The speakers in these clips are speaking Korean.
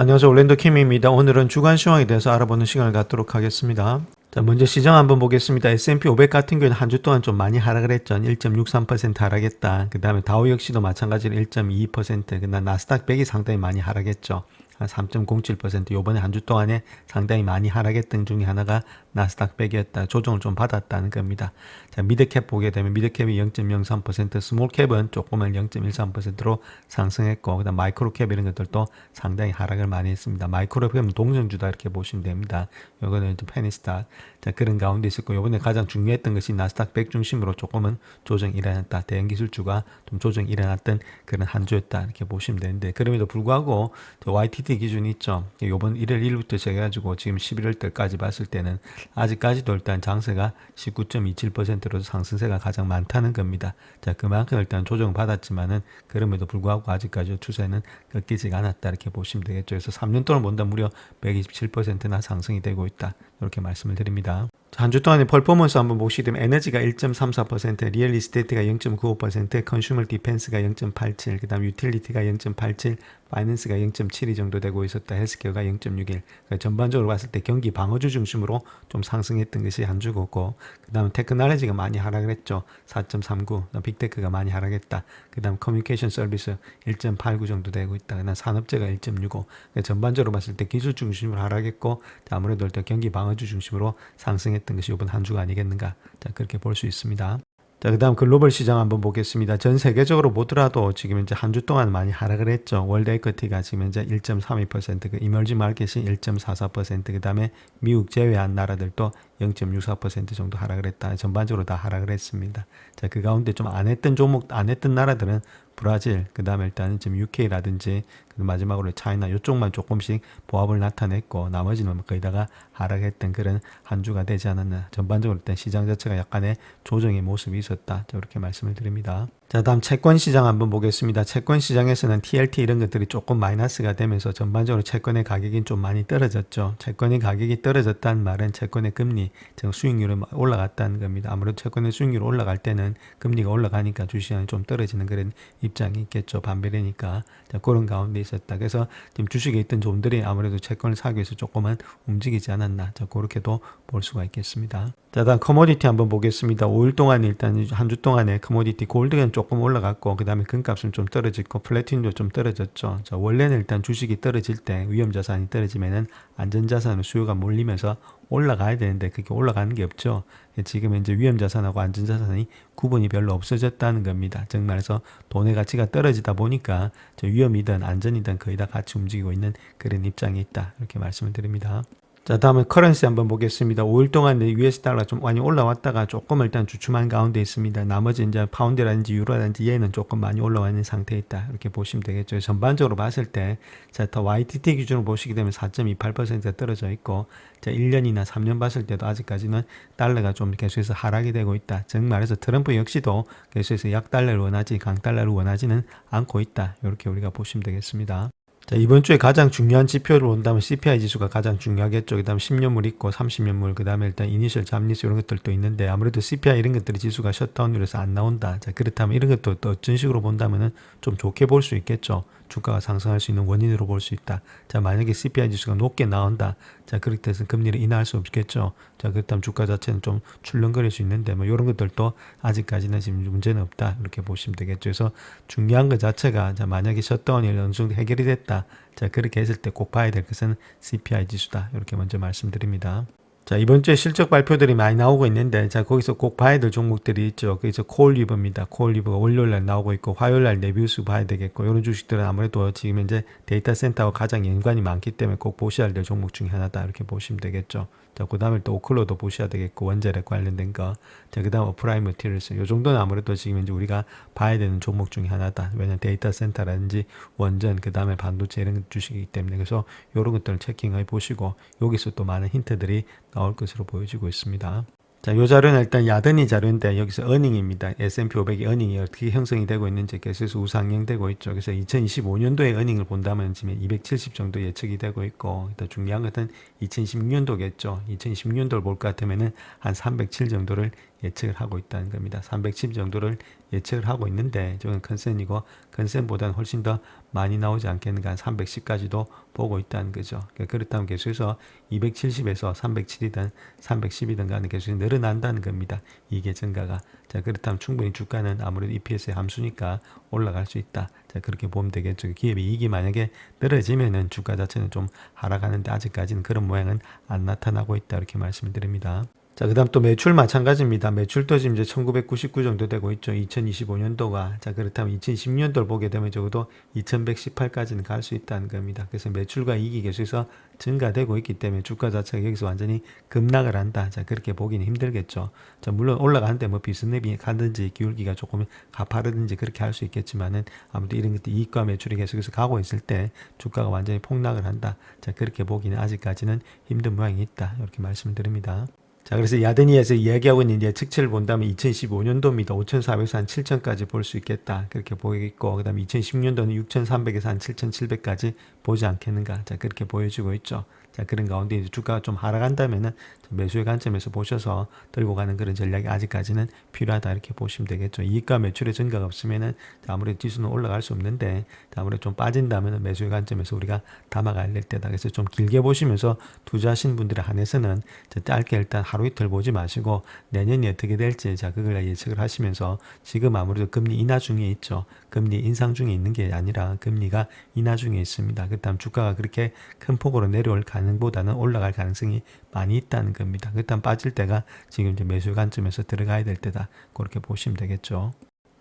안녕하세요. 올랜도 킴입니다. 오늘은 주간 시황에 대해서 알아보는 시간을 갖도록 하겠습니다. 자, 먼저 시장 한번 보겠습니다. S&P 500 같은 경우는 한 주 동안 좀 많이 하락을 했죠. 1.63% 하락했다. 그 다음에 다우 역시도 마찬가지로 1.22%, 그다음 나스닥 100이 상당히 많이 하락했죠. 한 3.07%, 요번에 한 주 동안에 상당히 많이 하락했던 중에 하나가 나스닥 100이었다. 조정을 좀 받았다는 겁니다. 자, 미드캡 보게 되면 미드캡이 0.03%, 스몰캡은 조금은 0.13%로 상승했고, 그다음 마이크로캡 이런 것들도 상당히 하락을 많이 했습니다. 마이크로캡은 동전주다 이렇게 보시면 됩니다. 요거는 좀 페니스타. 자, 그런 가운데 있었고, 요번에 가장 중요했던 것이 나스닥 100 중심으로 조금은 조정이 일어났다. 대형기술주가 좀 조정이 일어났던 그런 한 주였다. 이렇게 보시면 되는데, 그럼에도 불구하고 YTD 기준이 있죠. 요번 1월 1일부터 시작해가지고 지금 11월 달까지 봤을 때는 아직까지도 일단 장세가 19.27%로 상승세가 가장 많다는 겁니다. 자, 그만큼 일단 조정 받았지만은 그럼에도 불구하고 아직까지 추세는 꺾이지가 않았다. 이렇게 보시면 되겠죠. 그래서 3년 동안 본다 무려 127%나 상승이 되고 있다. 이렇게 말씀을 드립니다. 한 주 동안의 퍼포먼스 한번 보시게 되면 에너지가 1.34%, 리얼 이스테이트가 0.95%, 컨슈머 디펜스가 0.87, 그 다음 유틸리티가 0.87, 파이낸스가 0.72 정도 되고 있었다. 헬스케어가 0.61. 그러니까 전반적으로 봤을 때 경기 방어주 중심으로 좀 상승했던 것이 한 주고, 그 다음 테크놀로지가 많이 하락을 했죠. 4.39. 빅테크가 많이 하락했다. 그 다음 커뮤니케이션 서비스 1.89 정도 되고 있다. 그 다음 산업재가 1.65. 그러니까 전반적으로 봤을 때 기술 중심으로 하락했고, 아무래도 일단 경기 방어주 중심으로 상승했던 것이 이번 한 주가 아니겠는가. 자, 그렇게 볼 수 있습니다. 자, 그 다음 글로벌 시장 한번 보겠습니다. 전 세계적으로 보더라도 지금 이제 한 주 동안 많이 하락을 했죠. 월드 에쿼티가 지금 이제 1.32%, 그 이머징 마켓이 1.44%, 그 다음에 미국 제외한 나라들도 0.64% 정도 하락을 했다. 전반적으로 다 하락을 했습니다. 자, 그 가운데 좀 안 했던 종목, 안 했던 나라들은 브라질, 그 다음에 일단은 지금 UK라든지 마지막으로 차이나 이쪽만 조금씩 보합을 나타냈고 나머지는 거의 다가 하락했던 그런 한 주가 되지 않았나. 전반적으로 일단 시장 자체가 약간의 조정의 모습이 있었다. 이렇게 말씀을 드립니다. 자, 다음 채권 시장 한번 보겠습니다. 채권 시장에서는 TLT 이런 것들이 조금 마이너스가 되면서 전반적으로 채권의 가격이 좀 많이 떨어졌죠. 채권의 가격이 떨어졌다는 말은 채권의 금리, 즉 수익률이 올라갔다는 겁니다. 아무래도 채권의 수익률이 올라갈 때는 금리가 올라가니까 주시장이 좀 떨어지는 그런 입장이 있겠죠. 반비례니까. 자, 그런 가운데 있었다. 그래서 지금 주식에 있던 종들이 아무래도 채권을 사기 위해서 조금은 움직이지 않았나. 자, 그렇게도 볼 수가 있겠습니다. 자, 다음 커모디티 한번 보겠습니다. 5일 동안 일단 한 주 동안에 커모디티 골드는 조금 올라갔고, 그 다음에 금값은 좀 떨어졌고, 플래티늄도 좀 떨어졌죠. 자, 원래는 일단 주식이 떨어질 때, 위험자산이 떨어지면은 안전자산으로 수요가 몰리면서 올라가야 되는데, 그게 올라가는 게 없죠. 지금 이제 위험자산하고 안전자산이 구분이 별로 없어졌다는 겁니다. 즉 말해서 돈의 가치가 떨어지다 보니까 위험이든 안전이든 거의 다 같이 움직이고 있는 그런 입장이 있다. 이렇게 말씀을 드립니다. 자, 다음에 커런시 한번 보겠습니다. 5일 동안 US 달러가 좀 많이 올라왔다가 조금 일단 주춤한 가운데 있습니다. 나머지 이제 파운드라든지 유로라든지 얘는 조금 많이 올라와 있는 상태에 있다. 이렇게 보시면 되겠죠. 전반적으로 봤을 때, 자, 더 YTT 기준으로 보시게 되면 4.28%가 떨어져 있고, 자, 1년이나 3년 봤을 때도 아직까지는 달러가 좀 계속해서 하락이 되고 있다. 즉 말해서 트럼프 역시도 계속해서 약달러를 원하지 강달러를 원하지는 않고 있다. 이렇게 우리가 보시면 되겠습니다. 자, 이번 주에 가장 중요한 지표를 본다면 CPI 지수가 가장 중요하겠죠. 그 다음 10년물 있고 30년물, 그 다음에 일단 이니셜 잠리수 이런 것들도 있는데 아무래도 CPI 이런 것들이 지수가 셧다운으로 해서 안 나온다. 자, 그렇다면 이런 것도 또 어떤 식으로 본다면은 좀 좋게 볼 수 있겠죠. 주가가 상승할 수 있는 원인으로 볼 수 있다. 자, 만약에 CPI 지수가 높게 나온다. 자, 그렇게 해서 금리를 인하할 수 없겠죠. 자, 그렇다면 주가 자체는 좀 출렁거릴 수 있는데 뭐 이런 것들도 아직까지는 지금 문제는 없다. 이렇게 보시면 되겠죠. 그래서 중요한 것 자체가 자, 만약에 셧다운이 어느 정도 해결이 됐다. 자, 그렇게 했을 때 꼭 봐야 될 것은 CPI 지수다. 이렇게 먼저 말씀드립니다. 자, 이번 주에 실적 발표들이 많이 나오고 있는데, 자, 거기서 꼭 봐야 될 종목들이 있죠. 거기서 콜리버입니다. 콜리버가 월요일날 나오고 있고, 화요일날 내비우스 봐야 되겠고, 이런 주식들은 아무래도 지금 이제 데이터 센터와 가장 연관이 많기 때문에 꼭 보셔야 될 종목 중에 하나다. 이렇게 보시면 되겠죠. 자, 그 다음에 또 오클로도 보셔야 되겠고, 원자력 관련된 거. 자, 그 다음 어프라임 머티리얼스. 요 정도는 아무래도 지금 이제 우리가 봐야 되는 종목 중에 하나다. 왜냐면 데이터 센터라든지 원전, 그 다음에 반도체 이런 주식이기 때문에. 그래서 요런 것들을 체킹해 보시고, 여기서 또 많은 힌트들이 나올 것으로 보여지고 있습니다. 자, 요 자료는 일단 야드니 자료인데 여기서 어닝입니다. S&P 500의 어닝이 어떻게 형성이 되고 있는지 계속해서 우상향되고 있죠. 그래서 2025년도의 어닝을 본다면 지금 270 정도 예측이 되고 있고, 더 중요한 것은 2016년도겠죠. 2016년도를 볼 것 같으면은 한 307 정도를 예측을 하고 있다는 겁니다. 310 정도를 예측을 하고 있는데 저건 컨센이고 컨센보다는 훨씬 더 많이 나오지 않겠는가 310까지도 보고 있다는 거죠. 그렇다면 계속해서 270에서 307이든 310이든 간에 계속 늘어난다는 겁니다. 이게 증가가. 자, 그렇다면 충분히 주가는 아무래도 EPS의 함수니까 올라갈 수 있다. 자, 그렇게 보면 되겠죠. 기업의 이익이 만약에 늘어지면은 주가 자체는 좀 하락하는데 아직까지는 그런 모양은 안 나타나고 있다. 이렇게 말씀을 드립니다. 자, 그 다음 또 매출 마찬가지입니다. 매출도 지금 이제 1999 정도 되고 있죠. 2025년도가. 자, 그렇다면 2010년도를 보게 되면 적어도 2118까지는 갈 수 있다는 겁니다. 그래서 매출과 이익이 계속해서 증가되고 있기 때문에 주가 자체가 여기서 완전히 급락을 한다. 자, 그렇게 보기는 힘들겠죠. 자, 물론 올라가는데 뭐 비스랩이 가든지 기울기가 조금 가파르든지 그렇게 할 수 있겠지만은 아무튼 이런 것들 이익과 매출이 계속해서 가고 있을 때 주가가 완전히 폭락을 한다. 자, 그렇게 보기는 아직까지는 힘든 모양이 있다. 이렇게 말씀을 드립니다. 자, 그래서 야드니에서 이야기하고 있는 예측치를 본다면 2015년도입니다. 5,400에서 한 7,000까지 볼 수 있겠다. 그렇게 보이고, 그 다음에 2010년도는 6,300에서 한 7,700까지 보지 않겠는가. 자, 그렇게 보여지고 있죠. 자, 그런 가운데 이제 주가가 좀 하락한다면은 매수의 관점에서 보셔서 들고 가는 그런 전략이 아직까지는 필요하다. 이렇게 보시면 되겠죠. 이익과 매출의 증가가 없으면은 아무래도 지수는 올라갈 수 없는데 아무래도 좀 빠진다면은 매수의 관점에서 우리가 담아가야 될 때다. 그래서 좀 길게 보시면서 투자하신 분들에 한해서는 짧게 일단 하루 이틀 보지 마시고 내년이 어떻게 될지 자, 그걸 예측을 하시면서 지금 아무래도 금리 인하 중에 있죠. 금리 인상 중에 있는 게 아니라 금리가 인하 중에 있습니다. 그렇다면 주가가 그렇게 큰 폭으로 내려올 가능보다는 올라갈 가능성이 많이 있다는 겁니다. 그렇다면 빠질 때가 지금 이제 매수 관점에서 들어가야 될 때다. 그렇게 보시면 되겠죠.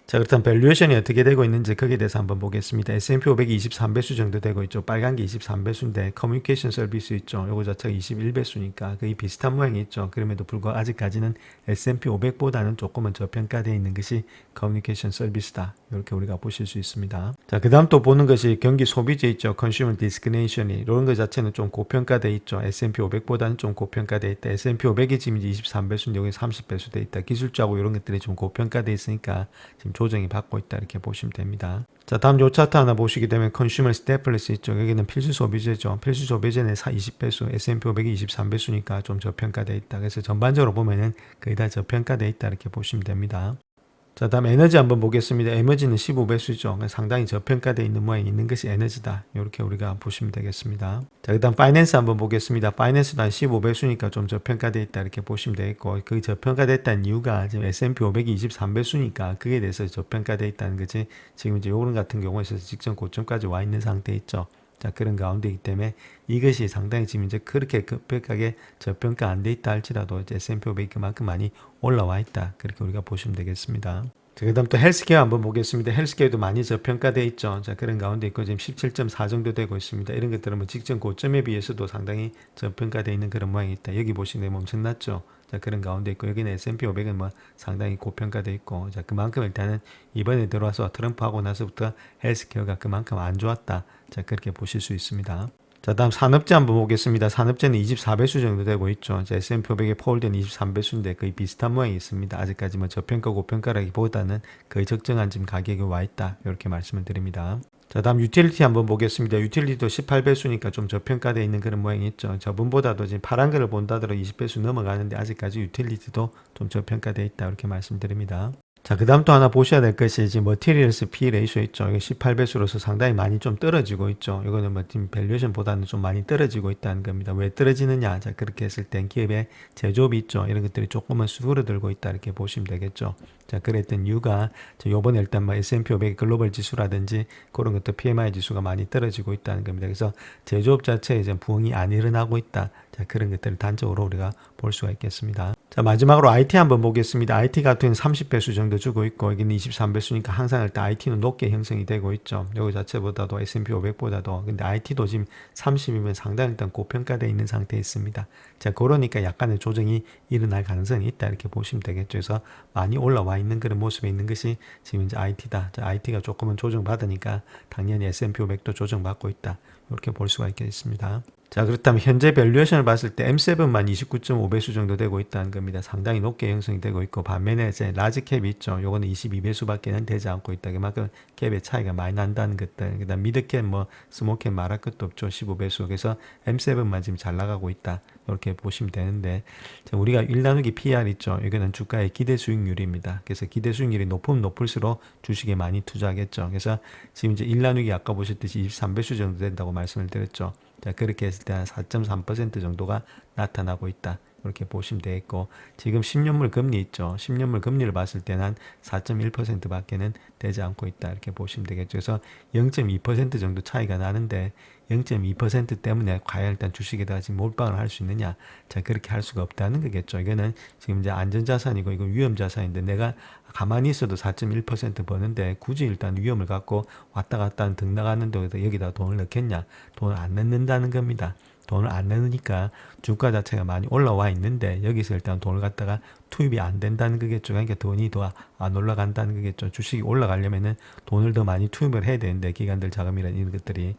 자, 그렇다면 밸류에이션이 어떻게 되고 있는지 거기에 대해서 한번 보겠습니다. S&P 500이 23배수 정도 되고 있죠. 빨간 게 23배수인데 커뮤니케이션 서비스 있죠. 요거 자체가 21배수니까 거의 비슷한 모양이 있죠. 그럼에도 불구하고 아직까지는 S&P 500보다는 조금은 저평가되어 있는 것이 커뮤니케이션 서비스다. 이렇게 우리가 보실 수 있습니다. 자, 그 다음 또 보는 것이 경기 소비재 있죠. 컨슈머 디스크리네이션이 이런 것 자체는 좀 고평가되어 있죠. S&P 500보다는 좀 고평가되어 있다. S&P 500이 지금 이제 23배수인데 여기 30배수 되어 있다. 기술자고 이런 것들이 좀 고평가되어 있으니까 지금 조정이 받고 있다 이렇게 보시면 됩니다. 자, 다음 요 차트 하나 보시게 되면 컨슈머 스태플러스 있죠. 여기는 필수 소비재죠. 필수 소비재는 20배수, S&P 500이 23배수니까 좀 저평가되어 있다. 그래서 전반적으로 보면은 거의 다 저평가되어 있다 이렇게 보시면 됩니다. 자, 다음 에너지 한번 보겠습니다. 에너지는 15배수죠. 상당히 저평가되어 있는 모양이 있는 것이 에너지다. 이렇게 우리가 보시면 되겠습니다. 자, 그 다음 파이낸스 한번 보겠습니다. 파이낸스도 한 15배수니까 좀 저평가되어 있다. 이렇게 보시면 되겠고, 그 저평가됐다는 이유가 지금 S&P 500이 23배수니까 그에 대해서 저평가되어 있다는 거지. 지금 이제 요런 같은 경우에서 직전 고점까지 와 있는 상태에 있죠. 자, 그런 가운데이기 때문에 이것이 상당히 지금 이제 그렇게 급격하게 저평가 안 돼 있다 할지라도 이제 S&P 500이 그만큼 많이 올라와 있다. 그렇게 우리가 보시면 되겠습니다. 자, 그 다음 또 헬스케어 한번 보겠습니다. 헬스케어도 많이 저평가되어 있죠. 자, 그런 가운데 있고 지금 17.4 정도 되고 있습니다. 이런 것들은 뭐 직전 고점에 비해서도 상당히 저평가되어 있는 그런 모양이 있다. 여기 보시면 엄청났죠. 자, 그런 가운데 있고 여기는 S&P 500은 뭐 상당히 고평가되어 있고 자, 그만큼 일단은 이번에 들어와서 트럼프 하고 나서부터 헬스케어가 그만큼 안 좋았다. 자, 그렇게 보실 수 있습니다. 자, 다음 산업재 한번 보겠습니다. 산업재는 24배수 정도 되고 있죠. 자, S&P 500의 포홀드는 23배수인데 거의 비슷한 모양이 있습니다. 아직까지 뭐 저평가 고평가라기보다는 거의 적정한 지금 가격에 와 있다. 이렇게 말씀을 드립니다. 자, 다음 유틸리티 한번 보겠습니다. 유틸리티도 18배수니까 좀 저평가되어 있는 그런 모양이 있죠. 저번보다도 지금 파란 거를 본다더라도 20배수 넘어가는데 아직까지 유틸리티도 좀 저평가되어 있다. 이렇게 말씀드립니다. 자, 그 다음 또 하나 보셔야 될 것이 지금 머티리얼스 P 레이쇼 있죠. 이게 18배수로서 상당히 많이 좀 떨어지고 있죠. 이거는 뭐 지금 밸류에이션보다는 좀 많이 떨어지고 있다는 겁니다. 왜 떨어지느냐? 자, 그렇게 했을 땐 기업의 제조업이 있죠. 이런 것들이 조금은 수그러들고 있다 이렇게 보시면 되겠죠. 자, 그랬던 이유가 요번에 일단 뭐 S&P 500 글로벌 지수라든지 그런 것도 PMI 지수가 많이 떨어지고 있다는 겁니다. 그래서 제조업 자체에 이제 부흥이 안 일어나고 있다. 자, 그런 것들을 단적으로 우리가 볼 수가 있겠습니다. 자, 마지막으로 IT 한번 보겠습니다. IT 같은 경우는 30배수 정도 주고 있고 여기는 23배수니까 항상 일단 IT는 높게 형성이 되고 있죠. 여기 자체보다도 S&P 500보다도 근데 IT도 지금 30이면 상당히 일단 고평가되어 있는 상태에 있습니다. 자, 그러니까 약간의 조정이 일어날 가능성이 있다 이렇게 보시면 되겠죠. 그래서 많이 올라와 있는 그런 모습에 있는 것이 지금 이제 IT다. 자, IT가 조금은 조정받으니까 당연히 S&P 500도 조정받고 있다. 이렇게 볼 수가 있겠습니다. 자, 그렇다면 현재 밸류에이션을 봤을 때 M7만 29.5배수 정도 되고 있다는 겁니다. 상당히 높게 형성이 되고 있고, 반면에 이제 라지 캡이 있죠. 요거는 22배수밖에는 되지 않고 있다. 그만큼 캡의 차이가 많이 난다는 것들. 그다음 미드 캡, 뭐 스몰 캡 말할 것도 없죠. 15배수. 그래서 M7만 지금 잘 나가고 있다. 이렇게 보시면 되는데, 자, 우리가 1나누기 PR 있죠. 이거는 주가의 기대 수익률입니다. 그래서 기대 수익률이 높으면 높을수록 주식에 많이 투자하겠죠. 그래서 지금 이제 1나누기 아까 보셨듯이 23배수 정도 된다고 말씀을 드렸죠. 자, 그렇게 했을 때 한 4.3% 정도가 나타나고 있다. 이렇게 보시면 되겠고, 지금 10년물 금리 있죠. 10년물 금리를 봤을 때는 한 4.1%밖에는 되지 않고 있다. 이렇게 보시면 되겠죠. 그래서 0.2% 정도 차이가 나는데 0.2% 때문에 과연 일단 주식에다가 지금 몰빵을 할 수 있느냐? 자, 그렇게 할 수가 없다는 거겠죠. 이거는 지금 이제 안전자산이고 이건 위험자산인데 내가 가만히 있어도 4.1% 버는데 굳이 일단 위험을 갖고 왔다 갔다 하는 등 나가는데 여기다 돈을 넣겠냐? 돈을 안 넣는다는 겁니다. 돈을 안 넣으니까 주가 자체가 많이 올라와 있는데 여기서 일단 돈을 갖다가 투입이 안 된다는 거겠죠. 그러니까 돈이 더 안 올라간다는 거겠죠. 주식이 올라가려면은 돈을 더 많이 투입을 해야 되는데 기관들 자금이라는 이런 것들이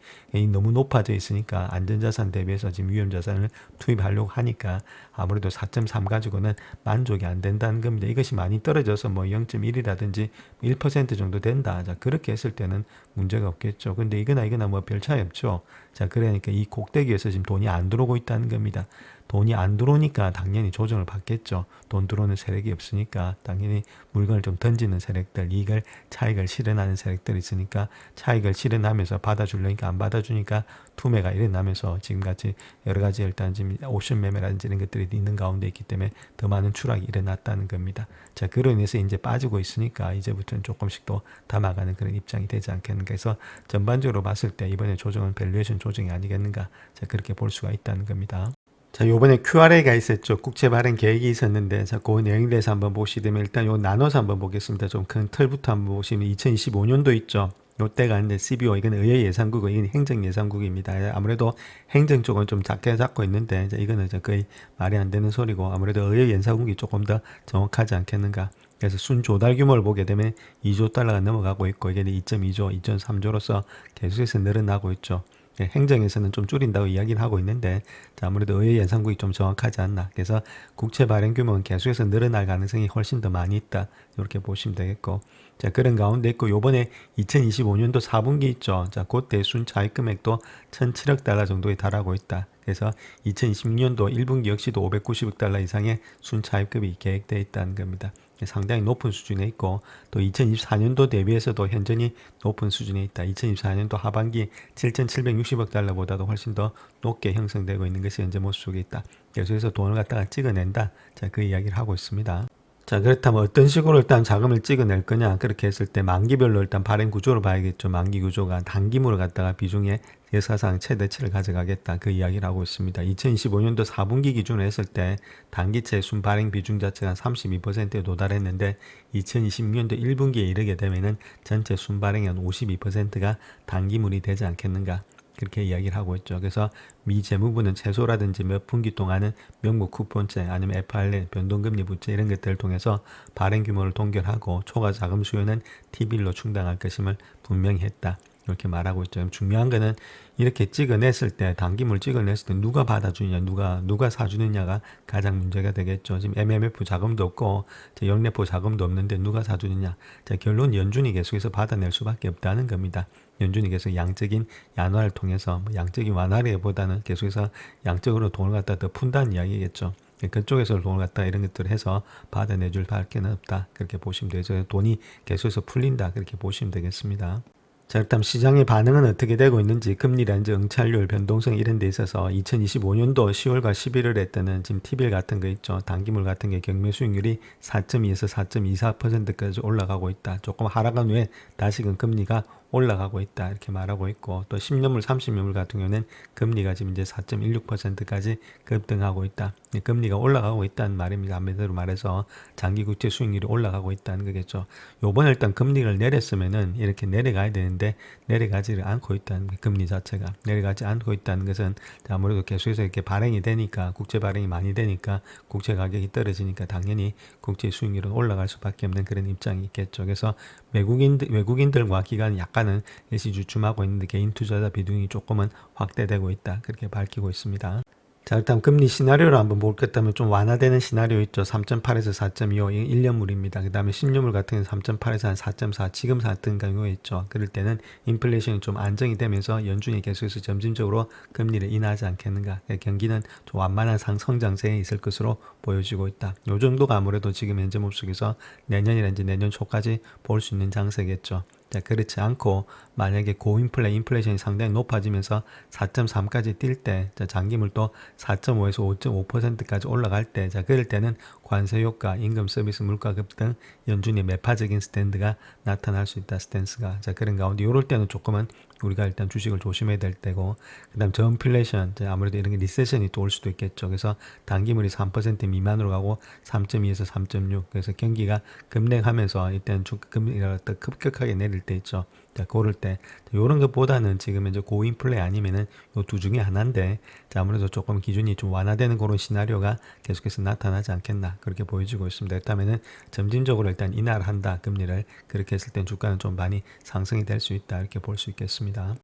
너무 높아져 있으니까 안전자산 대비해서 지금 위험자산을 투입하려고 하니까 아무래도 4.3 가지고는 만족이 안 된다는 겁니다. 이것이 많이 떨어져서 뭐 0.1이라든지 1% 정도 된다. 자, 그렇게 했을 때는 문제가 없겠죠. 근데 이거나 뭐 별 차이 없죠. 자, 그러니까 이 꼭대기에서 지금 돈이 안 들어오고 있다는 겁니다. 돈이 안 들어오니까 당연히 조정을 받겠죠. 돈 들어오는 세력이 없으니까 당연히 물건을 좀 던지는 세력들, 이익을 차익을 실현하는 세력들이 있으니까 차익을 실현하면서 받아주려니까 안 받아주니까 투매가 일어나면서 지금같이 여러 가지 일단 지금 옵션 매매라든지 이런 것들이 있는 가운데 있기 때문에 더 많은 추락이 일어났다는 겁니다. 자, 그로 인해서 이제 빠지고 있으니까 이제부터는 조금씩 더 담아가는 그런 입장이 되지 않겠는가 해서 전반적으로 봤을 때 이번에 조정은 밸류에이션 조정이 아니겠는가. 자, 그렇게 볼 수가 있다는 겁니다. 자, 요번에 QRA가 있었죠. 국채 발행 계획이 있었는데, 자, 그 내용에 대해서 한번 보시면 일단 요 나눠서 한번 보겠습니다. 좀 큰 틀부터 한번 보시면 2025년도 있죠. 요때가 이제 CBO, 이건 의회 예산국이고, 이건 행정 예산국입니다. 아무래도 행정 쪽은 좀 작게 잡고 있는데, 이제 이거는 이제 거의 말이 안 되는 소리고, 아무래도 의회 예산국이 조금 더 정확하지 않겠는가. 그래서 순 조달 규모를 보게 되면 2조 달러가 넘어가고 있고, 이게 2.2조, 2.3조로서 계속해서 늘어나고 있죠. 행정에서는 좀 줄인다고 이야기를 하고 있는데, 자, 아무래도 의회 예산국이 좀 정확하지 않나. 그래서 국채 발행 규모는 계속해서 늘어날 가능성이 훨씬 더 많이 있다. 이렇게 보시면 되겠고, 자, 그런 가운데 있고 요번에 2025년도 4분기 있죠. 자, 그때 순차익 금액도 1,007억 달러 정도에 달하고 있다. 그래서 2026년도 1분기 역시도 590억 달러 이상의 순차입급이 계획되어 있다는 겁니다. 상당히 높은 수준에 있고, 또 2024년도 대비해서도 현저히 높은 수준에 있다. 2024년도 하반기 7,760억 달러보다도 훨씬 더 높게 형성되고 있는 것이 현재 모습 속에 있다. 계속해서 돈을 갖다가 찍어낸다. 자, 그 이야기를 하고 있습니다. 자, 그렇다면 어떤 식으로 일단 자금을 찍어낼 거냐. 그렇게 했을 때 만기별로 일단 발행 구조를 봐야겠죠. 만기 구조가 단기물을 갖다가 비중에 역사상 최대치를 가져가겠다. 그 이야기를 하고 있습니다. 2025년도 4분기 기준으로 했을 때 단기채 순발행 비중 자체가 32%에 도달했는데 2026년도 1분기에 이르게 되면은 전체 순발행의 한 52%가 단기물이 되지 않겠는가. 그렇게 이야기를 하고 있죠. 그래서 미 재무부는 최소라든지 몇 분기 동안은 명목 쿠폰채 아니면 FRN 변동금리 부채 이런 것들을 통해서 발행 규모를 동결하고 초과 자금 수요는 T빌로 충당할 것임을 분명히 했다. 이렇게 말하고 있죠. 중요한 거는 이렇게 찍어냈을 때 단기물 찍어냈을 때 누가 받아주느냐 누가 사주느냐가 가장 문제가 되겠죠. 지금 MMF 자금도 없고 영래포 자금도 없는데 누가 사주느냐. 자, 결론 연준이 계속해서 받아낼 수밖에 없다는 겁니다. 연준이 계속 양적인 완화를 통해서 양적인 완화라기보다는 계속해서 양적으로 돈을 갖다 더 푼다는 이야기겠죠. 그쪽에서 돈을 갖다 이런 것들을 해서 받아내줄 밖에 없다. 그렇게 보시면 되죠. 돈이 계속해서 풀린다. 그렇게 보시면 되겠습니다. 자, 일단 시장의 반응은 어떻게 되고 있는지 금리라든지 응찰률, 변동성 이런 데 있어서 2025년도 10월과 11월에 때는 지금 T빌 같은 거 있죠. 단기물 같은 게 경매 수익률이 4.2에서 4.24%까지 올라가고 있다. 조금 하락한 후에 다시금 금리가 올라가고 있다. 이렇게 말하고 있고, 또 10년물, 30년물 같은 경우는 금리가 지금 이제 4.16%까지 급등하고 있다. 금리가 올라가고 있다는 말입니다. 한마디로 말해서 장기 국채 수익률이 올라가고 있다는 거겠죠. 요번에 일단 금리를 내렸으면은 이렇게 내려가야 되는데 내려가지를 않고 있다는 게 금리 자체가 내려가지 않고 있다는 것은 아무래도 계속해서 이렇게 발행이 되니까 국채 발행이 많이 되니까 국채 가격이 떨어지니까 당연히 국채 수익률은 올라갈 수밖에 없는 그런 입장이 있겠죠. 그래서 외국인들과 기관은 약간 단가는 일시 주춤하고 있는데 개인 투자자 비중이 조금은 확대되고 있다. 그렇게 밝히고 있습니다. 자, 일단 금리 시나리오를 한번 볼겠다면 좀 완화되는 시나리오 있죠. 3.8에서 4.25, 1년물입니다. 그 다음에 10년물 같은 경우는 3.8에서 한 4.4, 지금 같은 경우에 있죠. 그럴 때는 인플레이션이 좀 안정이 되면서 연준이 계속해서 점진적으로 금리를 인하하지 않겠는가. 경기는 좀 완만한 성장세에 있을 것으로 보여지고 있다. 요 정도가 아무래도 지금 현재 모습에서 내년이라든지 내년 초까지 볼 수 있는 장세겠죠. 자, 그렇지 않고 만약에 인플레이션이 상당히 높아지면서 4.3까지 뛸 때, 자, 장기물도 4.5에서 5.5%까지 올라갈 때, 자, 그럴 때는 관세 효과, 임금 서비스 물가 급등, 연준의 매파적인 스탠드가 나타날 수 있다, 스탠스가. 자, 그런 가운데 이럴 때는 조금은 우리가 일단 주식을 조심해야 될 때고, 그 다음 저인플레이션, 아무래도 이런 게 리세션이 또 올 수도 있겠죠. 그래서 단기물이 3% 미만으로 가고 3.2에서 3.6, 그래서 경기가 급냉하면서 일단 금리가 급격하게 내릴 때 있죠. 자, 그럴 때 이런 것보다는 지금 이제 고인플레 아니면은 요 두 중에 하나인데, 자, 아무래도 조금 기준이 좀 완화되는 그런 시나리오가 계속해서 나타나지 않겠나 그렇게 보여지고 있습니다. 그렇다면은 점진적으로 일단 인하를 한다, 금리를. 그렇게 했을 땐 주가는 좀 많이 상승이 될 수 있다 이렇게 볼 수 있겠습니다.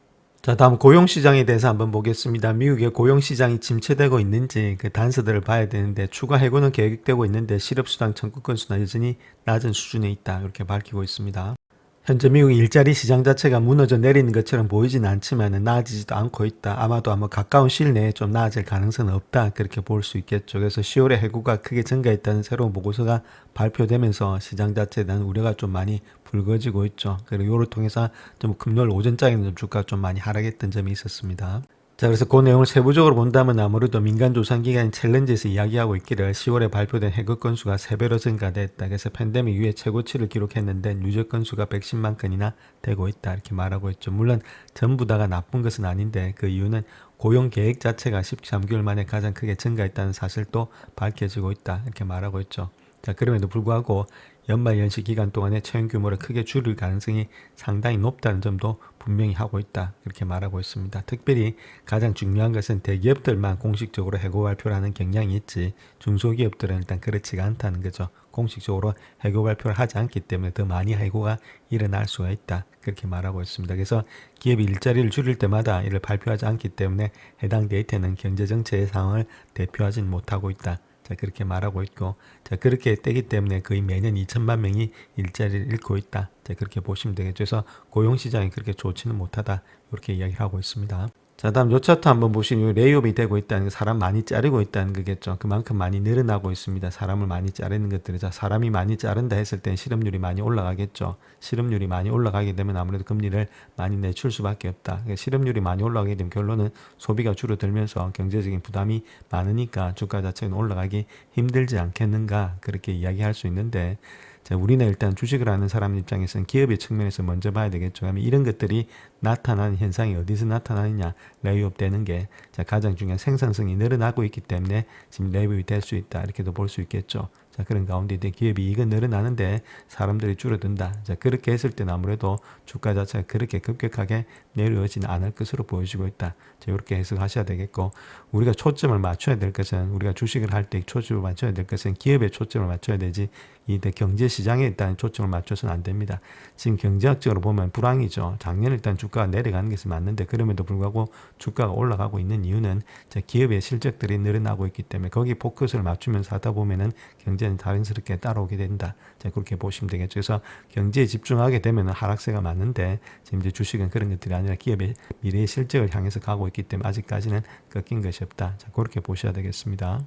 자, 다음 고용시장에 대해서 한번 보겠습니다. 미국의 고용시장이 침체되고 있는지 그 단서들을 봐야 되는데, 추가 해고는 계획되고 있는데 실업수당 청구 건수는 여전히 낮은 수준에 있다 이렇게 밝히고 있습니다. 현재 미국 일자리 시장 자체가 무너져 내리는 것처럼 보이지는 않지만 나아지지도 않고 있다. 아마도 가까운 시일 내에 좀 나아질 가능성은 없다. 그렇게 볼 수 있겠죠. 그래서 10월에 해고가 크게 증가했다는 새로운 보고서가 발표되면서 시장 자체에 대한 우려가 좀 많이 불거지고 있죠. 그리고 이를 통해서 좀 금요일 오전장에는 좀 주가가 좀 많이 하락했던 점이 있었습니다. 자, 그래서 그 내용을 세부적으로 본다면 아무래도 민간조산기관인 챌린지에서 이야기하고 있기를 10월에 발표된 해고 건수가 3배로 증가됐다. 그래서 팬데믹 이후에 최고치를 기록했는데 누적 건수가 110만 건이나 되고 있다. 이렇게 말하고 있죠. 물론 전부 다가 나쁜 것은 아닌데 그 이유는 고용 계획 자체가 13개월 만에 가장 크게 증가했다는 사실도 밝혀지고 있다. 이렇게 말하고 있죠. 자, 그럼에도 불구하고 연말 연시 기간 동안에 채용 규모를 크게 줄일 가능성이 상당히 높다는 점도 분명히 하고 있다. 그렇게 말하고 있습니다. 특별히 가장 중요한 것은 대기업들만 공식적으로 해고 발표를 하는 경향이 있지 중소기업들은 일단 그렇지가 않다는 거죠. 공식적으로 해고 발표를 하지 않기 때문에 더 많이 해고가 일어날 수가 있다. 그렇게 말하고 있습니다. 그래서 기업이 일자리를 줄일 때마다 이를 발표하지 않기 때문에 해당 데이터는 경제정책의 상황을 대표하지는 못하고 있다. 자, 그렇게 말하고 있고, 자, 그렇게 되기 때문에 거의 매년 2천만 명이 일자리를 잃고 있다. 자, 그렇게 보시면 되겠죠. 그래서 고용시장이 그렇게 좋지는 못하다. 이렇게 이야기를 하고 있습니다. 자, 다음 요 차트 한번 보시면 레이업이 되고 있다는 게 사람 많이 자르고 있다는 거겠죠. 그만큼 많이 늘어나고 있습니다. 사람을 많이 자르는 것들이. 자, 사람이 많이 자른다 했을 땐 실업률이 많이 올라가겠죠. 실업률이 많이 올라가게 되면 아무래도 금리를 많이 내줄 수밖에 없다. 그러니까 실업률이 많이 올라가게 되면 결론은 소비가 줄어들면서 경제적인 부담이 많으니까 주가 자체는 올라가기 힘들지 않겠는가 그렇게 이야기할 수 있는데, 자, 우리는 일단 주식을 하는 사람 입장에서는 기업의 측면에서 먼저 봐야 되겠죠. 그러면 이런 것들이 나타나는 현상이 어디서 나타나느냐, 레이업 되는 게, 자, 가장 중요한 생산성이 늘어나고 있기 때문에 지금 레이업이 될 수 있다. 이렇게도 볼 수 있겠죠. 자, 그런 가운데 이제 기업이 이익은 늘어나는데 사람들이 줄어든다. 자, 그렇게 했을 때는 아무래도 주가 자체가 그렇게 급격하게 내려오지는 않을 것으로 보여지고 있다. 자, 이렇게 해석하셔야 되겠고, 우리가 초점을 맞춰야 될 것은, 우리가 주식을 할 때 초점을 맞춰야 될 것은 기업에 초점을 맞춰야 되지, 이 경제 시장에 일단 초점을 맞춰서는 안 됩니다. 지금 경제학적으로 보면 불황이죠. 작년 일단 주가가 내려가는 것이 맞는데 그럼에도 불구하고 주가가 올라가고 있는 이유는 기업의 실적들이 늘어나고 있기 때문에 거기 포커스를 맞추면서 하다 보면은 경제는 자연스럽게 따라오게 된다. 자, 그렇게 보시면 되겠죠. 그래서 경제에 집중하게 되면 하락세가 맞는데 지금 이제 주식은 그런 것들이 아니라 기업의 미래의 실적을 향해서 가고 있기 때문에 아직까지는 꺾인 것이 없다. 자, 그렇게 보셔야 되겠습니다.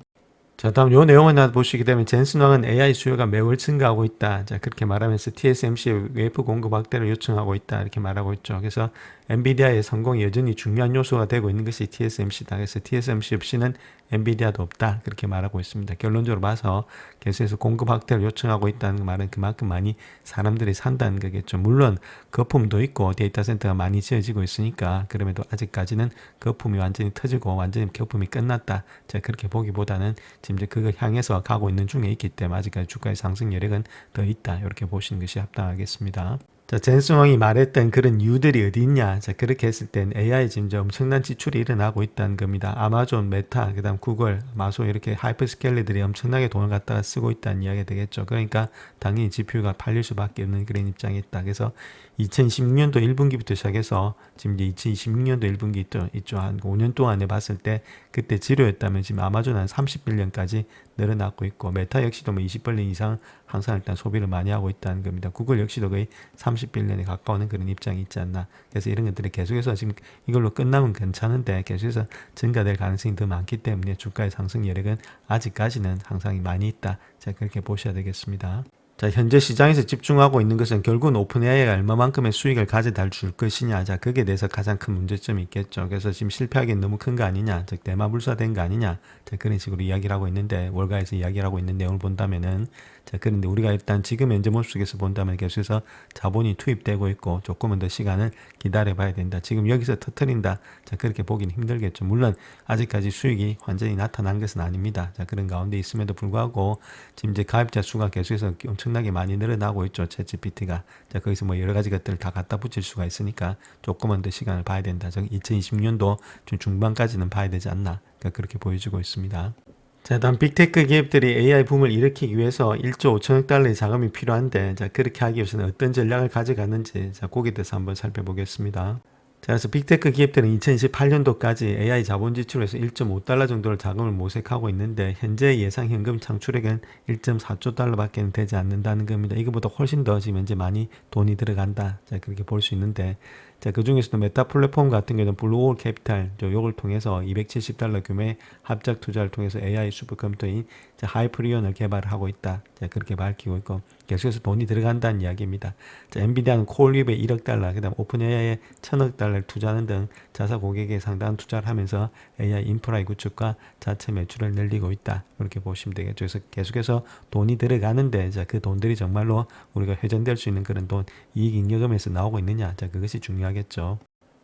자, 다음 요 내용을 보시게 되면 젠슨왕은 AI 수요가 매월 증가하고 있다. 자, 그렇게 말하면서 TSMC의 웨이프 공급 확대를 요청하고 있다. 이렇게 말하고 있죠. 그래서 엔비디아의 성공이 여전히 중요한 요소가 되고 있는 것이 TSMC다. 그래서 TSMC 없이는 엔비디아도 없다. 그렇게 말하고 있습니다. 결론적으로 봐서 계속해서 공급 확대를 요청하고 있다는 말은 그만큼 많이 사람들이 산다는 거겠죠. 물론 거품도 있고 데이터 센터가 많이 지어지고 있으니까 그럼에도 아직까지는 거품이 완전히 터지고 완전히 거품이 끝났다. 자, 그렇게 보기보다는 지금 이제 그거 향해서 가고 있는 중에 있기 때문에 아직까지 주가의 상승 여력은 더 있다. 이렇게 보시는 것이 합당하겠습니다. 자, 젠스왕이 말했던 그런 이유들이 어디 있냐? 자, 그렇게 했을 땐 AI 지금 이제 엄청난 지출이 일어나고 있다는 겁니다. 아마존, 메타, 그다음 구글, 마소 이렇게 하이퍼스케일러들이 엄청나게 돈을 갖다가 쓰고 있다는 이야기가 되겠죠. 그러니까 당연히 GPU가 팔릴 수밖에 없는 그런 입장이 있다. 그래서 2016년도 1분기부터 시작해서 지금 이제 2026년도 1분기 있죠. 한 5년 동안에 봤을 때 그때 지료였다면 지금 아마존 한 30빌리언까지 늘어나고 있고, 메타 역시도 뭐 20빌리언 이상 항상 일단 소비를 많이 하고 있다는 겁니다. 구글 역시도 거의 30빌리언에 가까운 그런 입장이 있지 않나. 그래서 이런 것들이 계속해서 지금 이걸로 끝나면 괜찮은데 계속해서 증가될 가능성이 더 많기 때문에 주가의 상승 여력은 아직까지는 항상 많이 있다. 자, 그렇게 보셔야 되겠습니다. 자, 현재 시장에서 집중하고 있는 것은 결국은 오픈 AI가 얼마만큼의 수익을 가져다 줄 것이냐. 자, 거기에 대해서 가장 큰 문제점이 있겠죠. 그래서 지금 실패하기엔 너무 큰 거 아니냐. 즉, 대마불사된 거 아니냐. 자, 그런 식으로 이야기를 하고 있는데, 월가에서 이야기를 하고 있는 내용을 본다면은, 자, 그런데 우리가 일단 지금 현재 모습 속에서 본다면 계속해서 자본이 투입되고 있고, 조금은 더 시간을 기다려 봐야 된다. 지금 여기서 터트린다. 자, 그렇게 보기는 힘들겠죠. 물론, 아직까지 수익이 완전히 나타난 것은 아닙니다. 자, 그런 가운데 있음에도 불구하고, 지금 이제 가입자 수가 계속해서 엄청나게 많이 늘어나고 있죠. 챗GPT가. 자, 거기서 뭐 여러 가지 것들을 다 갖다 붙일 수가 있으니까 조금은 더 시간을 봐야 된다. 즉 2020년도 중반까지는 봐야 되지 않나. 그러니까 그렇게 보여주고 있습니다. 자, 다음 빅테크 기업들이 AI 붐을 일으키기 위해서 1조 5천억 달러의 자금이 필요한데, 자, 그렇게 하기 위해서는 어떤 전략을 가져갔는지, 자, 거기에 대해서 한번 살펴보겠습니다. 자, 그래서 빅테크 기업들은 2028년도까지 AI 자본 지출에서 1.5달러 정도를 자금을 모색하고 있는데, 현재 예상 현금 창출액은 1.4조 달러밖에 되지 않는다는 겁니다. 이거보다 훨씬 더 지금 현재 많이 돈이 들어간다. 자, 그렇게 볼 수 있는데, 자, 그 중에서도 메타 플랫폼 같은 경우는 블루홀 캐피탈, 요걸 통해서 270달러 규모의 합작 투자를 통해서 AI 슈퍼컴퓨터인 하이프리온을 개발을 하고 있다. 자, 그렇게 밝히고 있고, 계속해서 돈이 들어간다는 이야기입니다. 자, 엔비디아는 콜립에 1억 달러, 그 다음 오픈 AI에 1000억 달러를 투자하는 등 자사 고객에 상당한 투자를 하면서 AI 인프라의 구축과 자체 매출을 늘리고 있다. 이렇게 보시면 되겠죠. 그래서 계속해서 돈이 들어가는데, 자, 그 돈들이 정말로 우리가 회전될 수 있는 그런 돈, 이익 잉여금에서 나오고 있느냐. 자, 그것이 중요하겠죠.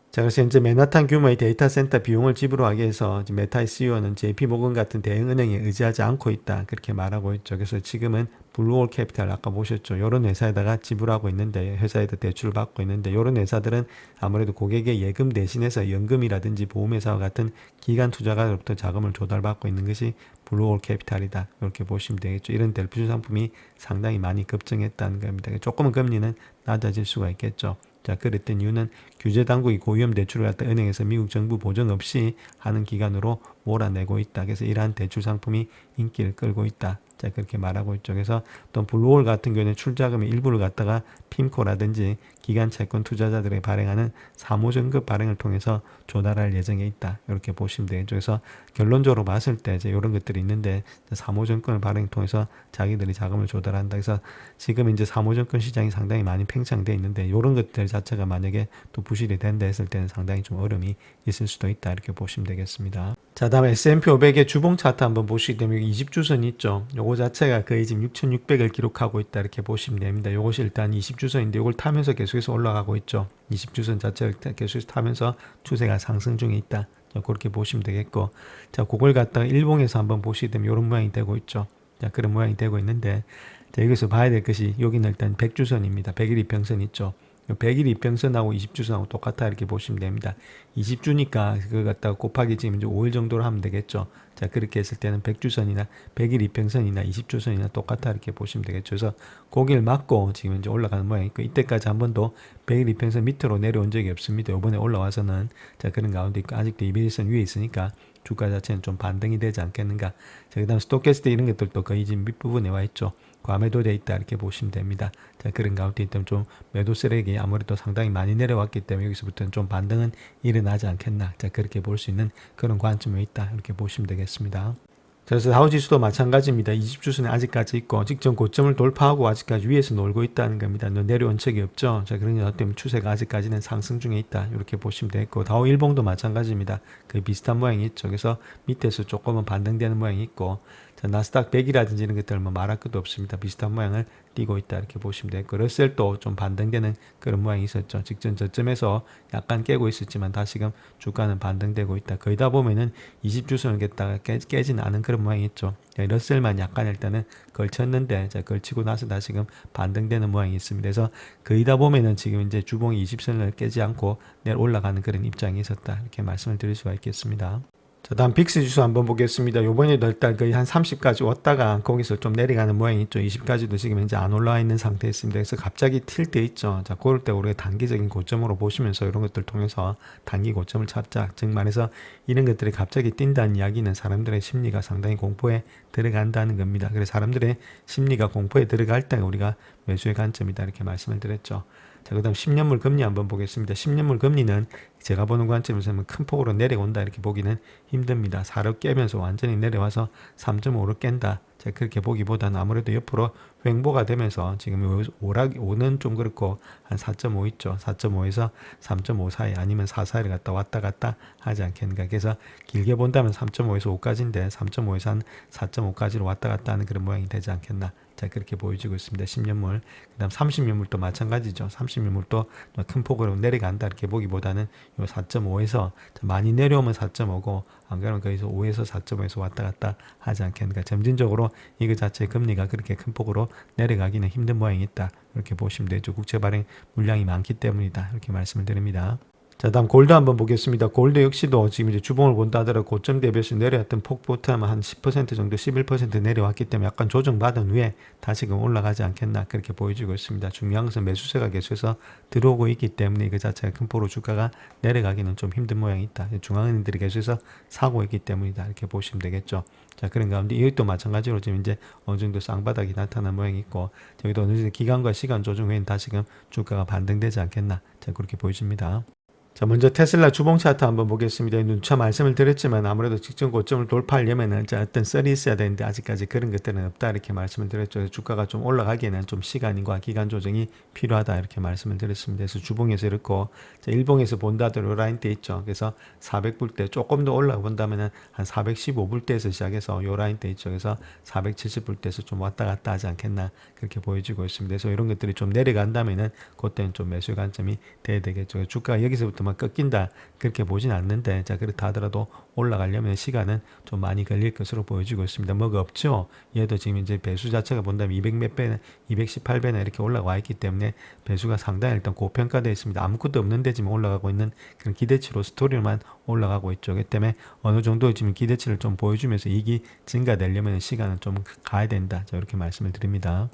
자, 그래서 현재 맨하탄 규모의 데이터 센터 비용을 지불하기 위해서 메타의 CEO는 JP모건 같은 대형은행에 의지하지 않고 있다. 그렇게 말하고 있죠. 그래서 지금은 블루홀 캐피탈 아까 보셨죠. 이런 회사에다가 지불하고 있는데, 회사에다 대출을 받고 있는데, 이런 회사들은 아무래도 고객의 예금 대신해서 연금이라든지 보험회사와 같은 기관 투자가로부터 자금을 조달받고 있는 것이 블루홀 캐피탈이다. 이렇게 보시면 되겠죠. 이런 대표 상품이 상당히 많이 급증했다는 겁니다. 조금은 금리는 낮아질 수가 있겠죠. 자, 그랬던 이유는 규제 당국이 고위험 대출을 갖다 은행에서 미국 정부 보증 없이 하는 기간으로 몰아내고 있다. 그래서 이러한 대출 상품이 인기를 끌고 있다. 자, 그렇게 말하고 있죠. 그래서 또 블루홀 같은 경우는 출자금의 일부를 갖다가 핌코라든지 기관 채권 투자자들에 발행하는 사모증급 발행을 통해서 조달할 예정에 있다. 이렇게 보시면 되겠죠. 그래서 결론적으로 봤을 때 이제 이런 것들이 있는데, 사모증권을 발행을 통해서 자기들이 자금을 조달한다. 그래서 지금 이제 사모증권 시장이 상당히 많이 팽창돼 있는데, 이런 것들 자체가 만약에 또 부실이 된다 했을 때는 상당히 좀 어려움이 있을 수도 있다. 이렇게 보시면 되겠습니다. 자, 다음 S&P 500의 주봉 차트 한번 보시게 되면 20주선 있죠. 요거 자체가 거의 지금 6,600을 기록하고 있다. 이렇게 보시면 됩니다. 요것이 일단 20주선인데 요걸 타면서 계속해서 올라가고 있죠. 20주선 자체가 계속해서 타면서 추세가 상승 중에 있다. 그렇게 보시면 되겠고, 자, 그걸 갖다가 일봉에서 한번 보시게 되면 이런 모양이 되고 있죠. 자, 그런 모양이 되고 있는데, 자, 여기서 봐야 될 것이 여기는 일단 100주선입니다. 100일 이평선 있죠. 100일 이평선하고 20주선하고 똑같다 이렇게 보시면 됩니다. 20주니까 그걸 갖다가 곱하기 지금 이제 5일 정도로 하면 되겠죠. 자, 그렇게 했을 때는 100주선이나 100일 이평선이나 20주선이나 똑같다 이렇게 보시면 되겠죠. 그래서 고기를 맞고 지금 이제 올라가는 모양이 있고, 이때까지 한 번도 100일 이평선 밑으로 내려온 적이 없습니다. 이번에 올라와서는 자, 그런 가운데 있고, 아직도 200일선 위에 있으니까 주가 자체는 좀 반등이 되지 않겠는가. 자, 그 다음 스토캐스트 이런 것들도 거의 지금 밑부분에 와 있죠. 과매도 돼 있다 이렇게 보시면 됩니다. 자, 그런 가운데 있다면 좀 매도 세력이 아무래도 상당히 많이 내려왔기 때문에 여기서부터는 좀 반등은 일어나지 않겠나. 자, 그렇게 볼 수 있는 그런 관점이 있다 이렇게 보시면 되겠습니다. 그래서 다우지수도 마찬가지입니다. 20주선에 아직까지 있고 직전 고점을 돌파하고 아직까지 위에서 놀고 있다는 겁니다. 내려온 척이 없죠. 자, 그런 것 때문에 추세가 아직까지는 상승 중에 있다. 이렇게 보시면 되겠고, 다우 일봉도 마찬가지입니다. 그 비슷한 모양이 있죠. 그래서 밑에서 조금은 반등되는 모양이 있고, 자, 나스닥 100이라든지 이런 것들 뭐 말할 것도 없습니다. 비슷한 모양을 뛰고 있다 이렇게 보시면 되고, 러셀도 좀 반등되는 그런 모양이 있었죠. 직전 저점에서 약간 깨고 있었지만 다시금 주가는 반등되고 있다. 거의 다 보면은 20주선을 깼다가 깨지는 않은 그런 모양이었죠. 러셀만 약간 일단은 걸쳤는데, 자, 걸치고 나서 다시금 반등되는 모양이 있습니다. 그래서 거의 다 보면은 지금 이제 주봉이 20선을 깨지 않고 내려 올라가는 그런 입장이 있었다 이렇게 말씀을 드릴 수가 있겠습니다. 자, 다음 빅스 지수 한번 보겠습니다. 요번에도 일단 거의 한 30까지 왔다가 거기서 좀 내려가는 모양이 있죠. 20까지도 지금 현재 안 올라와 있는 상태였습니다. 그래서 갑자기 튈 때 있죠. 자, 그럴 때 우리가 단기적인 고점으로 보시면서 이런 것들 통해서 단기 고점을 찾자. 즉 말해서 이런 것들이 갑자기 뛴다는 이야기는 사람들의 심리가 상당히 공포에 들어간다는 겁니다. 그래서 사람들의 심리가 공포에 들어갈 때 우리가 매수의 관점이다 이렇게 말씀을 드렸죠. 자, 그 다음 10년물 금리 한번 보겠습니다. 10년물 금리는 제가 보는 관점에서는 큰 폭으로 내려온다 이렇게 보기는 힘듭니다. 4를 깨면서 완전히 내려와서 3.5를 깬다. 자, 그렇게 보기보다는 아무래도 옆으로 횡보가 되면서 지금 오는 좀 그렇고 한 4.5 있죠. 4.5에서 3.5 사이 아니면 4 사이를 갔다 왔다 갔다 하지 않겠는가. 그래서 길게 본다면 3.5에서 5까지인데 3.5에서 한 4.5까지로 왔다 갔다 하는 그런 모양이 되지 않겠나. 자, 그렇게 보여지고 있습니다. 10년물. 그 다음 30년물도 마찬가지죠. 30년물도 큰 폭으로 내려간다 이렇게 보기보다는 요 4.5에서 많이 내려오면 4.5고 안 그러면 거기서 5에서 4.5에서 왔다 갔다 하지 않겠는가. 점진적으로 이거 자체의 금리가 그렇게 큰 폭으로 내려가기는 힘든 모양이 있다. 이렇게 보시면 되죠. 국채 발행 물량이 많기 때문이다. 이렇게 말씀을 드립니다. 자, 다음 골드 한번 보겠습니다. 골드 역시도 지금 이제 주봉을 본다 하더라도 고점 대비해서 내려왔던 폭부터 한 10% 정도 11% 내려왔기 때문에 약간 조정받은 후에 다시금 올라가지 않겠나 그렇게 보여지고 있습니다. 중요한 것은 매수세가 계속해서 들어오고 있기 때문에 이거 자체가 큰 폭으로 주가가 내려가기는 좀 힘든 모양이 있다. 중앙은행들이 계속해서 사고 있기 때문이다. 이렇게 보시면 되겠죠. 자, 그런 가운데 이것도 마찬가지로 지금 이제 어느 정도 쌍바닥이 나타난 모양이 있고, 저기도 어느 정도 기간과 시간 조정 후에는 다시금 주가가 반등되지 않겠나. 자, 그렇게 보여집니다. 자, 먼저 테슬라 주봉 차트 한번 보겠습니다. 누차 말씀을 드렸지만 아무래도 직전 고점을 돌파하려면은 어떤 썰이 있어야 되는데 아직까지 그런 것들은 없다 이렇게 말씀을 드렸죠. 주가가 좀 올라가기에는 좀 시간과 기간 조정이 필요하다 이렇게 말씀을 드렸습니다. 그래서 주봉에서 이렇고, 자, 일봉에서 본다더러 라인 때 있죠. 그래서 400불 때 조금 더 올라가 본다면은 한 415불 때에서 시작해서 요 라인 때 있죠. 그래서 470불 때에서 좀 왔다 갔다 하지 않겠나 그렇게 보여지고 있습니다. 그래서 이런 것들이 좀 내려간다면은 그때는 좀 매수 관점이 돼야 되겠죠. 주가가 여기서부터 꺾인다 그렇게 보진 않는데, 자, 그렇다 하더라도 올라가려면 시간은 좀 많이 걸릴 것으로 보여지고 있습니다. 뭐가 없죠. 얘도 지금 이제 배수 자체가 본다면 200 몇 배나 218배나 이렇게 올라와 있기 때문에 배수가 상당히 일단 고평가되어 있습니다. 아무것도 없는데 지금 올라가고 있는 그런 기대치로 스토리만 올라가고 있죠. 그렇기 때문에 어느 정도 지금 기대치를 좀 보여주면서 이익이 증가되려면 시간은 좀 가야 된다. 자, 이렇게 말씀을 드립니다.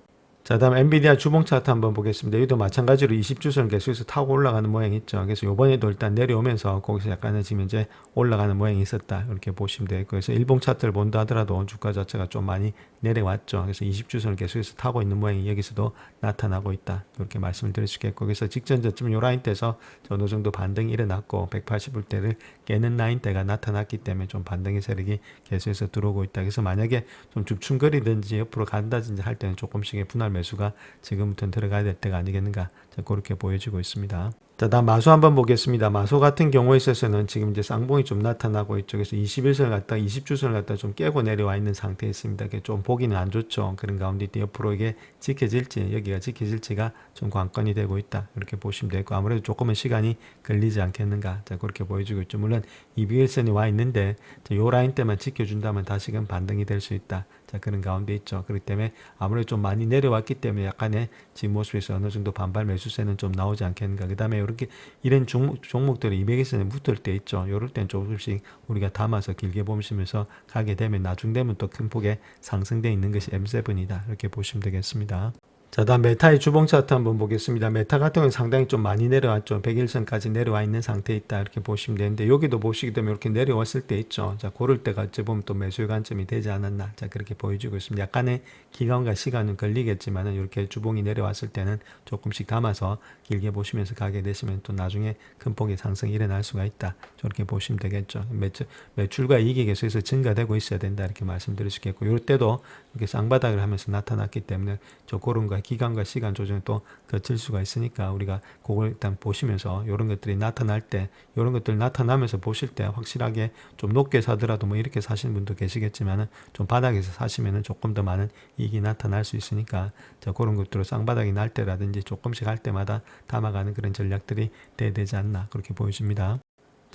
자, 다음 엔비디아 주봉 차트 한번 보겠습니다. 여기도 마찬가지로 20주선 계속해서 타고 올라가는 모양이 있죠. 그래서 요번에도 일단 내려오면서 거기서 약간은 지금 이제 올라가는 모양이 있었다 이렇게 보시면 되겠고, 그래서 일봉 차트를 본다 하더라도 주가 자체가 좀 많이 내려왔죠. 그래서 20주선을 계속해서 타고 있는 모양이 여기서도 나타나고 있다 이렇게 말씀을 드릴 수 있겠고, 그래서 직전 저점 요 라인대에서 어느 정도 반등이 일어났고 180불대를 깨는 라인대가 나타났기 때문에 좀 반등의 세력이 계속해서 들어오고 있다. 그래서 만약에 좀 줍춤거리든지 옆으로 간다든지 할 때는 조금씩의 분할 매수가 지금부터는 들어가야 될 때가 아니겠는가. 자, 그렇게 보여지고 있습니다. 자, 다음 마소 한번 보겠습니다. 마소 같은 경우에 있어서는 지금 이제 쌍봉이 좀 나타나고 있죠. 그래서 21선을 갖다 20주선을 갖다 좀 깨고 내려와 있는 상태에 있습니다. 좀 보기는 안 좋죠. 그런 가운데 옆으로 이게 지켜질지, 여기가 지켜질지가 좀 관건이 되고 있다 이렇게 보시면 되고, 아무래도 조금은 시간이 걸리지 않겠는가. 자, 그렇게 보여지고 있죠. 물론 200일선이 와 있는데 이 라인 때만 지켜준다면 다시금 반등이 될 수 있다. 자, 그런 가운데 있죠. 그렇기 때문에 아무래도 좀 많이 내려왔기 때문에 약간의 지금 모습에서 어느 정도 반발 매수세는 좀 나오지 않겠는가. 그 다음에 이렇게 이런 종목들이 200일선에 붙을 때 있죠. 요럴 땐 조금씩 우리가 담아서 길게 보시면서 가게 되면 나중 되면 또 큰 폭의 상승되어 있는 것이 M7이다 이렇게 보시면 되겠습니다. 자, 다음 메타의 주봉 차트 한번 보겠습니다. 메타 같은 경우는 상당히 좀 많이 내려왔죠. 100일선까지 내려와 있는 상태에 있다 이렇게 보시면 되는데, 여기도 보시게 되면 이렇게 내려왔을 때 있죠. 자, 그럴 때가 어찌 보면 또 매수의 관점이 되지 않았나. 자, 그렇게 보여지고 있습니다. 약간의 기간과 시간은 걸리겠지만은 이렇게 주봉이 내려왔을 때는 조금씩 담아서 길게 보시면서 가게 되시면 또 나중에 큰 폭의 상승이 일어날 수가 있다. 저렇게 보시면 되겠죠. 매출과 이익이 계속해서 증가되고 있어야 된다 이렇게 말씀드릴 수 있겠고, 이럴 때도 이렇게 쌍바닥을 하면서 나타났기 때문에 저 그런 거 기간과 시간 조정에 또 거칠 수가 있으니까 우리가 그걸 일단 보시면서 이런 것들이 나타날 때 이런 것들 나타나면서 보실 때 확실하게 좀 높게 사더라도 뭐 이렇게 사시는 분도 계시겠지만은 좀 바닥에서 사시면은 조금 더 많은 이익이 나타날 수 있으니까 자, 그런 것들로 쌍바닥이 날 때라든지 조금씩 할 때마다 담아가는 그런 전략들이 돼야 되지 않나 그렇게 보여집니다.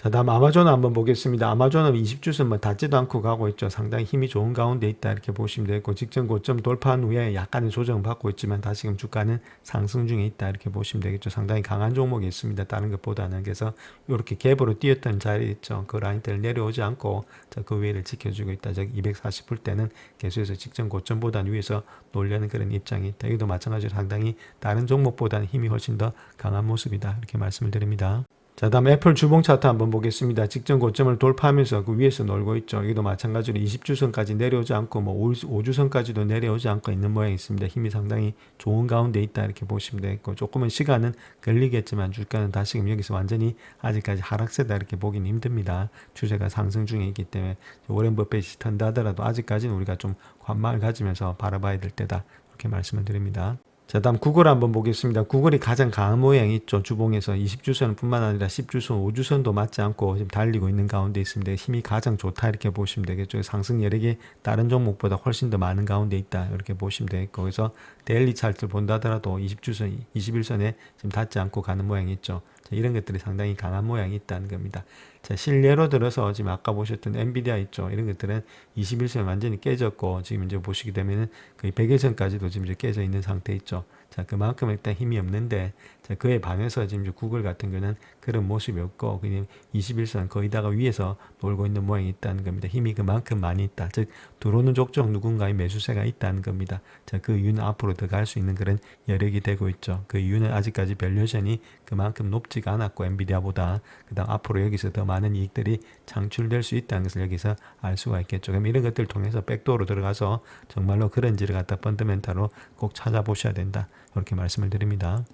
자, 다음 아마존 한번 보겠습니다. 아마존은 20주선 뭐 닿지도 않고 가고 있죠. 상당히 힘이 좋은 가운데 있다 이렇게 보시면 되고 직전 고점 돌파한 후에 약간의 조정받고 있지만 다시금 주가는 상승 중에 있다 이렇게 보시면 되겠죠. 상당히 강한 종목이 있습니다. 다른 것보다는. 그래서 이렇게 갭으로 뛰었던 자리 있죠. 그 라인대를 내려오지 않고 자, 그 위를 지켜주고 있다. 즉 240불 때는 계속해서 직전 고점보다는 위에서 놀려는 그런 입장이 있다. 이것도 마찬가지로 상당히 다른 종목보다는 힘이 훨씬 더 강한 모습이다 이렇게 말씀을 드립니다. 자, 다음 애플 주봉 차트 한번 보겠습니다. 직전 고점을 돌파하면서 그 위에서 놀고 있죠. 이것도 마찬가지로 20주선까지 내려오지 않고 뭐 5주선까지도 내려오지 않고 있는 모양이 있습니다. 힘이 상당히 좋은 가운데 있다 이렇게 보시면 되겠고 조금은 시간은 걸리겠지만 주가는 다시금 여기서 완전히 아직까지 하락세다 이렇게 보기는 힘듭니다. 추세가 상승 중에 있기 때문에 오렌 버핏이 턴다 하더라도 아직까지는 우리가 좀 관망을 가지면서 바라봐야 될 때다 이렇게 말씀을 드립니다. 자, 다음 구글 한번 보겠습니다. 구글이 가장 강한 모양이 있죠. 주봉에서 20주선 뿐만 아니라 10주선, 5주선도 맞지 않고 지금 달리고 있는 가운데 있습니다. 힘이 가장 좋다 이렇게 보시면 되겠죠. 상승 여력이 다른 종목보다 훨씬 더 많은 가운데 있다 이렇게 보시면 되겠고 그래서 데일리 차트를 본다 하더라도 20주선, 21선에 지금 닿지 않고 가는 모양이 있죠. 자, 이런 것들이 상당히 강한 모양이 있다는 겁니다. 자, 실례로 들어서 지금 아까 보셨던 엔비디아 있죠. 이런 것들은 21선 완전히 깨졌고 지금 이제 보시게 되면은 거의 100일선까지도 지금 이제 깨져 있는 상태 있죠. 자, 그만큼 일단 힘이 없는데 자, 그에 반해서 지금 이제 구글 같은 경우는 그런 모습이 없고 그냥 21선 거의다가 위에서 놀고 있는 모양이 있다는 겁니다. 힘이 그만큼 많이 있다. 즉 들어오는 족족 누군가의 매수세가 있다는 겁니다. 자, 그 이유는 앞으로 더 갈 수 있는 그런 여력이 되고 있죠. 그 이유는 아직까지 밸류에이션이 그만큼 높지가 않았고 엔비디아보다 그다음 앞으로 여기서 더 많은 이익들이 창출될 수 있다는 것을 여기서 알 수가 있겠죠. 그럼 이런 것들을 통해서 백도어로 들어가서 정말로 그런지를 갖다 펀더멘탈로 꼭 찾아보셔야 된다. 이렇게 말씀을 드립니다.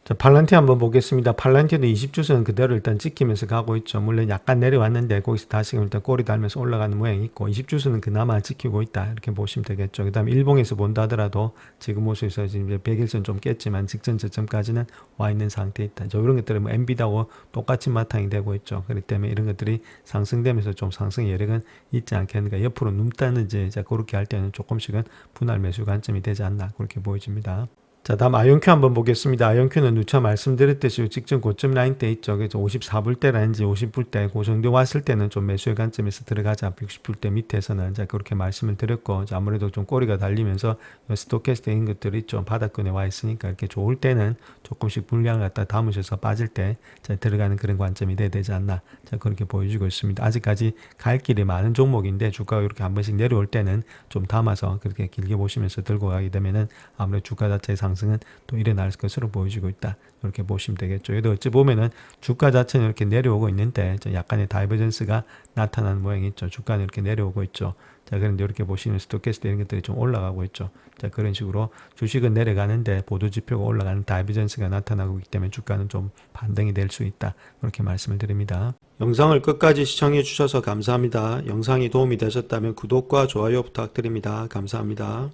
자, 팔란티 한번 보겠습니다. 팔란티도 20주선 그대로 일단 찍히면서 가고 있죠. 물론 약간 내려왔는데 거기서 다시금 일단 꼬리 달면서 올라가는 모양이 있고 20주선은 그나마 지키고 있다 이렇게 보시면 되겠죠. 그 다음 일봉에서 본다 하더라도 지금 모습에서 지금 100일선 좀 깼지만 직전 저점까지는 와 있는 상태에 있다. 이런 것들은 뭐 엔비디아하고 똑같이 바탕이 되고 있죠. 그렇기 때문에 이런 것들이 상승되면서 좀 상승의 여력은 있지 않겠는가. 옆으로 눕다는지 그렇게 할 때는 조금씩은 분할 매수 관점이 되지 않나 그렇게 보여집니다. 자, 다음 아이온큐 한번 보겠습니다. 아이온큐는 누차 말씀드렸듯이 직전 고점 라인대 있죠. 그래서 54불대라든지 50불대 그 정도 왔을 때는 좀 매수의 관점에서 들어가자. 60불대 밑에서는 자 그렇게 말씀을 드렸고 자, 아무래도 좀 꼬리가 달리면서 스토캐스틱인 것들이 좀 바닥권에 와 있으니까 이렇게 좋을 때는 조금씩 물량을 갖다 담으셔서 빠질 때 자, 들어가는 그런 관점이 돼야 되지 않나. 자, 그렇게 보여주고 있습니다. 아직까지 갈 길이 많은 종목인데 주가가 이렇게 한 번씩 내려올 때는 좀 담아서 그렇게 길게 보시면서 들고 가게 되면은 아무래도 주가 자체의 상승은 또 일어날 것으로 보여지고 있다. 이렇게 보시면 되겠죠. 여기도 어찌 보면은 주가 자체는 이렇게 내려오고 있는데 약간의 다이버전스가 나타나는 모양이 있죠. 주가는 이렇게 내려오고 있죠. 자, 그런데 이렇게 보시면 스토캐스틱 이런 것들이 좀 올라가고 있죠. 자, 그런 식으로 주식은 내려가는데 보도지표가 올라가는 다이버전스가 나타나고 있기 때문에 주가는 좀 반등이 될 수 있다. 이렇게 말씀을 드립니다. 영상을 끝까지 시청해 주셔서 감사합니다. 영상이 도움이 되셨다면 구독과 좋아요 부탁드립니다. 감사합니다.